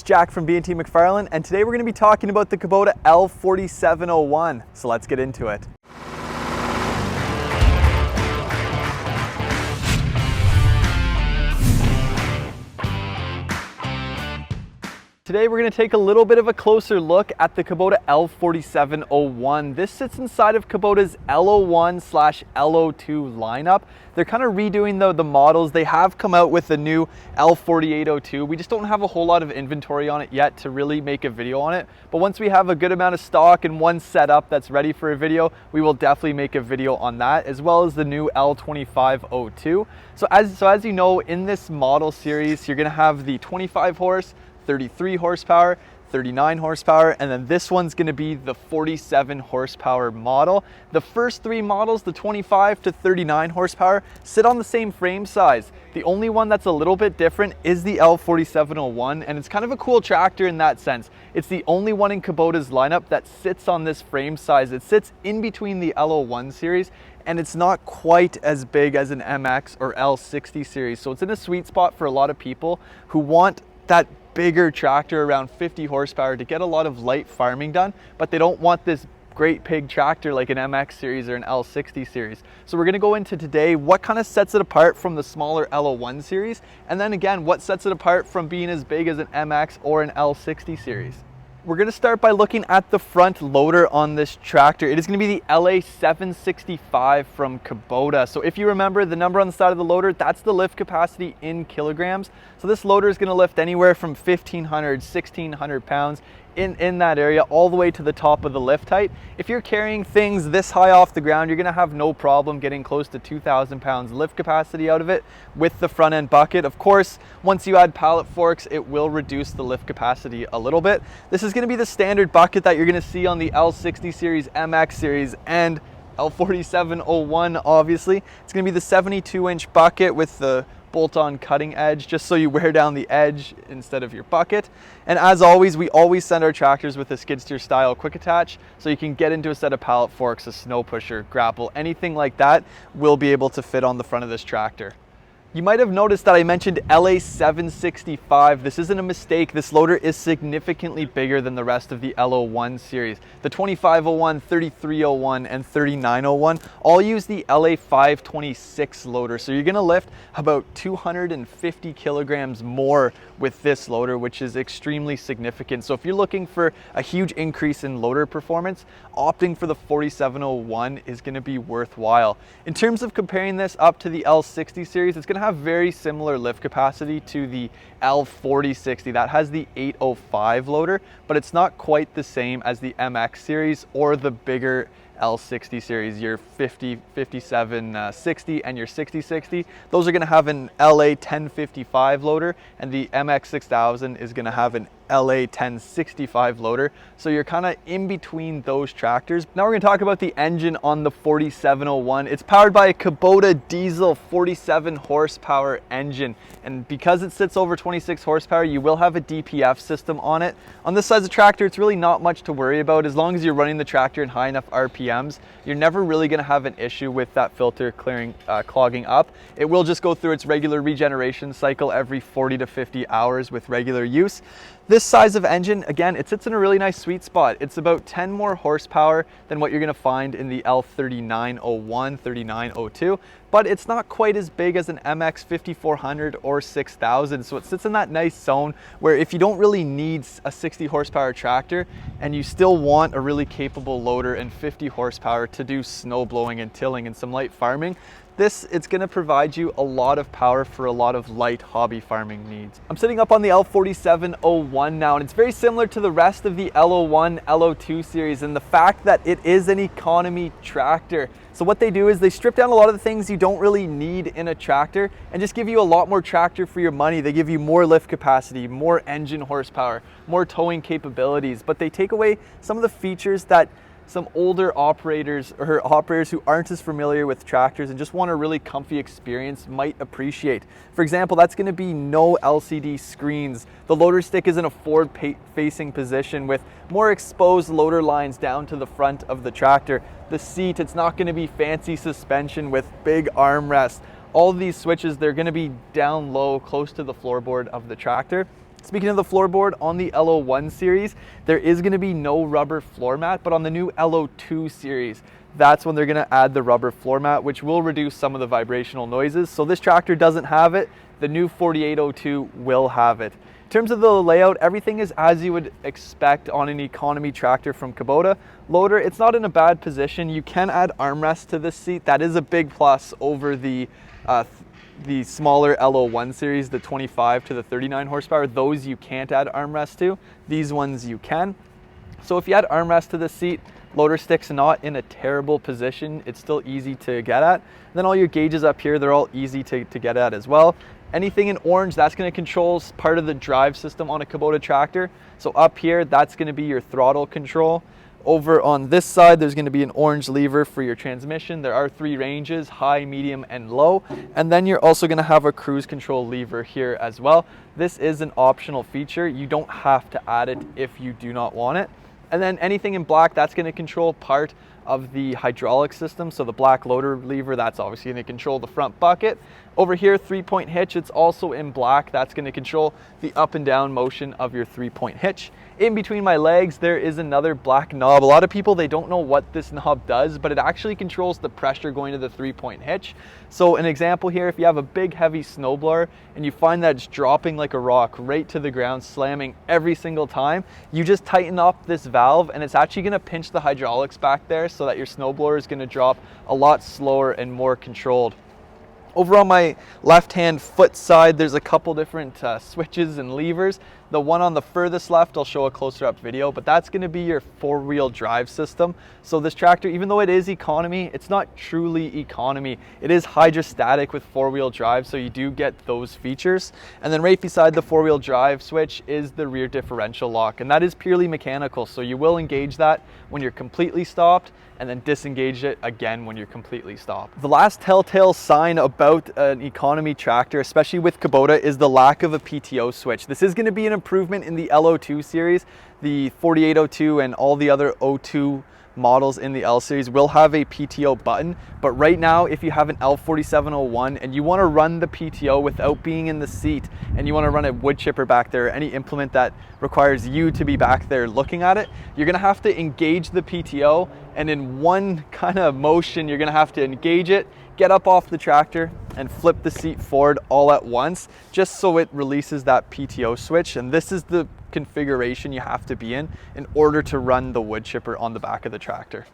Jack from B&T MacFarlane, and today we're going to be talking about the Kubota L4701. So let's get into it. Today we're going to take a little bit of a closer look at the Kubota L4701. This sits inside of Kubota's L01/L02 lineup. They're kind of redoing the models. They have come out with a new L4802. We just don't have a whole lot of inventory on it yet to really make a video on it. But once we have a good amount of stock and one setup that's ready for a video, we will definitely make a video on that, as well as the new L2502. So as you know, in this model series, you're going to have the 25 horse, 33 horsepower, 39 horsepower, and then this one's going to be the 47 horsepower model. The first three models, the 25 to 39 horsepower, sit on the same frame size. The only one that's a little bit different is the L4701, and it's kind of a cool tractor in that sense. It's the only one in Kubota's lineup that sits on this frame size. It sits in between the L01 series, and it's not quite as big as an MX or L60 series. So it's in a sweet spot for a lot of people who want that bigger tractor around 50 horsepower to get a lot of light farming done, but they don't want this great big tractor like an MX series or an L60 series. So we're going to go into today what kind of sets it apart from the smaller L01 series, and then again what sets it apart from being as big as an MX or an L60 series. We're going to start by looking at the front loader on this tractor. It is going to be the LA765 from Kubota. So if you remember the number on the side of the loader, that's the lift capacity in kilograms. So this loader is going to lift anywhere from 1,500, 1,600 pounds in that area, all the way to the top of the lift height. If you're carrying things this high off the ground, you're going to have no problem getting close to 2,000 pounds lift capacity out of it with the front end bucket. Of course, once you add pallet forks, it will reduce the lift capacity a little bit. This is going to be the standard bucket that you're going to see on the L60 series, MX series, and L4701 obviously. It's going to be the 72-inch bucket with the bolt-on cutting edge, just so you wear down the edge instead of your bucket. And as always, we always send our tractors with a skid steer style quick attach, so you can get into a set of pallet forks, a snow pusher, grapple, anything like that will be able to fit on the front of this tractor. You might have noticed that I mentioned LA765. This isn't a mistake. This loader is significantly bigger than the rest of the L01 series. The 2501, 3301, and 3901 all use the LA526 loader. So you're going to lift about 250 kilograms more with this loader, which is extremely significant. So if you're looking for a huge increase in loader performance, opting for the 4701 is going to be worthwhile. In terms of comparing this up to the L60 series, it's going to have very similar lift capacity to the L4060 that has the 805 loader, but it's not quite the same as the MX series or the bigger L60 series, your 5760 and your 6060. Those are going to have an LA1055 loader, and the MX 6000 is going to have an LA1065 loader. So you're kind of in between those tractors. Now we're going to talk about the engine on the 4701. It's powered by a Kubota diesel 47 horsepower engine, and because it sits over 26 horsepower, you will have a DPF system on it. On this size of tractor, it's really not much to worry about. As long as you're running the tractor in high enough RPMs, you're never really going to have an issue with that filter clogging up. It will just go through its regular regeneration cycle every 40 to 50 hours with regular use. This size of engine, again, it sits in a really nice sweet spot. It's about 10 more horsepower than what you're going to find in the L3901, 3902, but it's not quite as big as an MX 5400 or 6000. So it sits in that nice zone where if you don't really need a 60 horsepower tractor and you still want a really capable loader and 50 horsepower to do snow blowing and tilling and some light farming, it's going to provide you a lot of power for a lot of light hobby farming needs. I'm sitting up on the L4701 now, and it's very similar to the rest of the L01, L02 series in the fact that it is an economy tractor. So what they do is they strip down a lot of the things you don't really need in a tractor and just give you a lot more tractor for your money. They give you more lift capacity, more engine horsepower, more towing capabilities, but they take away some of the features that some older operators or operators who aren't as familiar with tractors and just want a really comfy experience might appreciate. For example, that's going to be no LCD screens. The loader stick is in a forward facing position with more exposed loader lines down to the front of the tractor. The seat, it's not going to be fancy suspension with big armrests. All of these switches, they're going to be down low, close to the floorboard of the tractor. Speaking of the floorboard, on the LO1 series, there is going to be no rubber floor mat, but on the new LO2 series, that's when they're going to add the rubber floor mat, which will reduce some of the vibrational noises. So this tractor doesn't have it. The new 4802 will have it. In terms of the layout, everything is as you would expect on an economy tractor from Kubota. Loader, it's not in a bad position. You can add armrests to this seat. That is a big plus over the smaller LO1 series, the 25 to the 39 horsepower. Those you can't add armrests to. These ones you can. So if you add armrest to the seat, loader stick's not in a terrible position. It's still easy to get at. And then all your gauges up here, they're all easy to get at as well. Anything in orange, that's going to control part of the drive system on a Kubota tractor. So up here, that's going to be your throttle control. Over on this side, there's going to be an orange lever for your transmission. There are 3 ranges, high, medium, and low. And then you're also going to have a cruise control lever here as well. This is an optional feature. You don't have to add it if you do not want it. And then anything in black, that's going to control part of the hydraulic system. So the black loader lever, that's obviously going to control the front bucket. Over here, 3-point hitch, it's also in black. That's going to control the up and down motion of your 3-point hitch. In between my legs, there is another black knob. A lot of people, they don't know what this knob does, but it actually controls the pressure going to the 3-point hitch. So an example here, if you have a big heavy snowblower and you find that it's dropping like a rock right to the ground, slamming every single time, you just tighten up this valve and it's actually going to pinch the hydraulics back there so that your snowblower is going to drop a lot slower and more controlled. Over on my left-hand foot side, there's a couple different switches and levers. The one on the furthest left, I'll show a closer up video, but that's going to be your 4-wheel drive system. So this tractor, even though it is economy, it's not truly economy. It is hydrostatic with 4-wheel drive, so you do get those features. And then right beside the 4-wheel drive switch is the rear differential lock, and that is purely mechanical. So you will engage that when you're completely stopped and then disengage it again when you're completely stopped. The last telltale sign about an economy tractor, especially with Kubota, is the lack of a PTO switch. This is going to be an improvement in the LO2 series. The 4802 and all the other 02 models in the L series will have a PTO button, but right now if you have an L4701 and you want to run the PTO without being in the seat and you want to run a wood chipper back there, any implement that requires you to be back there looking at it, you're going to have to engage the PTO, and in one kind of motion you're going to have to engage it, get up off the tractor and flip the seat forward all at once, just so it releases that PTO switch. And this is the configuration you have to be in order to run the wood chipper on the back of the tractor.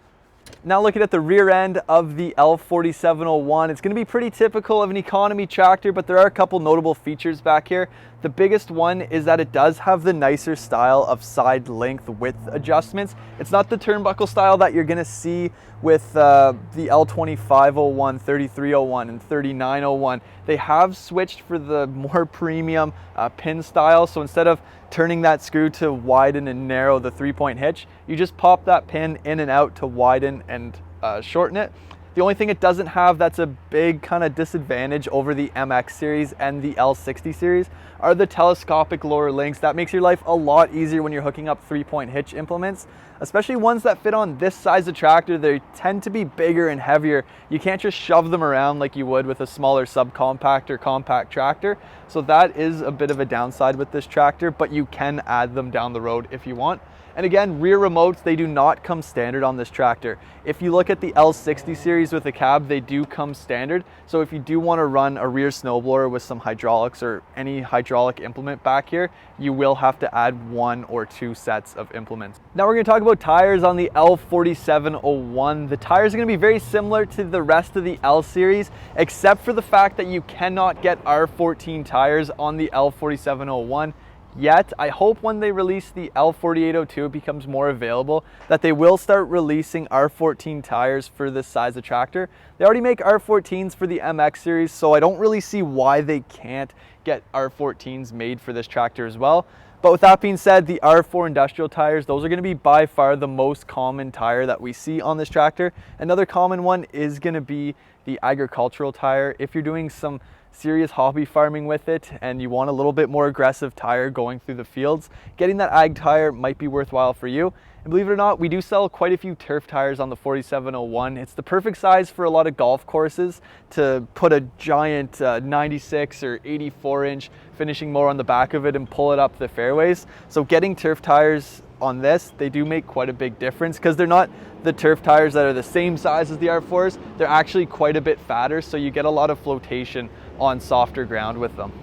Now looking at the rear end of the L4701, it's going to be pretty typical of an economy tractor, but there are a couple notable features back here. The biggest one is that it does have the nicer style of side length width adjustments. It's not the turnbuckle style that you're going to see with the L2501, 3301, and 3901. They have switched for the more premium pin style. So instead of turning that screw to widen and narrow the 3-point hitch, you just pop that pin in and out to widen and shorten it. The only thing it doesn't have that's a big kind of disadvantage over the MX series and the L60 series are the telescopic lower links. That makes your life a lot easier when you're hooking up 3-point hitch implements, especially ones that fit on this size of tractor. They tend to be bigger and heavier. You can't just shove them around like you would with a smaller subcompact or compact tractor. So that is a bit of a downside with this tractor, but you can add them down the road if you want. And again, rear remotes, they do not come standard on this tractor. If you look at the L60 series with the cab, they do come standard. So if you do want to run a rear snowblower with some hydraulics or any hydraulic implement back here, you will have to add 1 or 2 sets of implements. Now we're going to talk about tires on the L4701. The tires are going to be very similar to the rest of the L series, except for the fact that you cannot get R14 tires on the L4701. Yet. I hope when they release the L4802, it becomes more available, that they will start releasing R14 tires for this size of tractor. They already make R14s for the MX series, so I don't really see why they can't get R14s made for this tractor as well. But with that being said, the R4 industrial tires, those are going to be by far the most common tire that we see on this tractor. Another common one is going to be the agricultural tire. If you're doing some serious hobby farming with it and you want a little bit more aggressive tire going through the fields, getting that ag tire might be worthwhile for you. And believe it or not, we do sell quite a few turf tires on the 4701. It's the perfect size for a lot of golf courses to put a giant 96 or 84 inch finishing mower on the back of it and pull it up the fairways. So getting turf tires on this, they do make quite a big difference because they're not the turf tires that are the same size as the R4s. They're actually quite a bit fatter, so you get a lot of flotation on softer ground with them.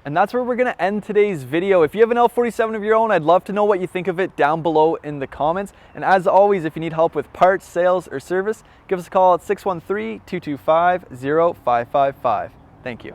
And that's where we're gonna end today's video. If you have an L47 of your own, I'd love to know what you think of it down below in the comments. And as always, if you need help with parts, sales, or service, give us a call at 613-225-0555. Thank you.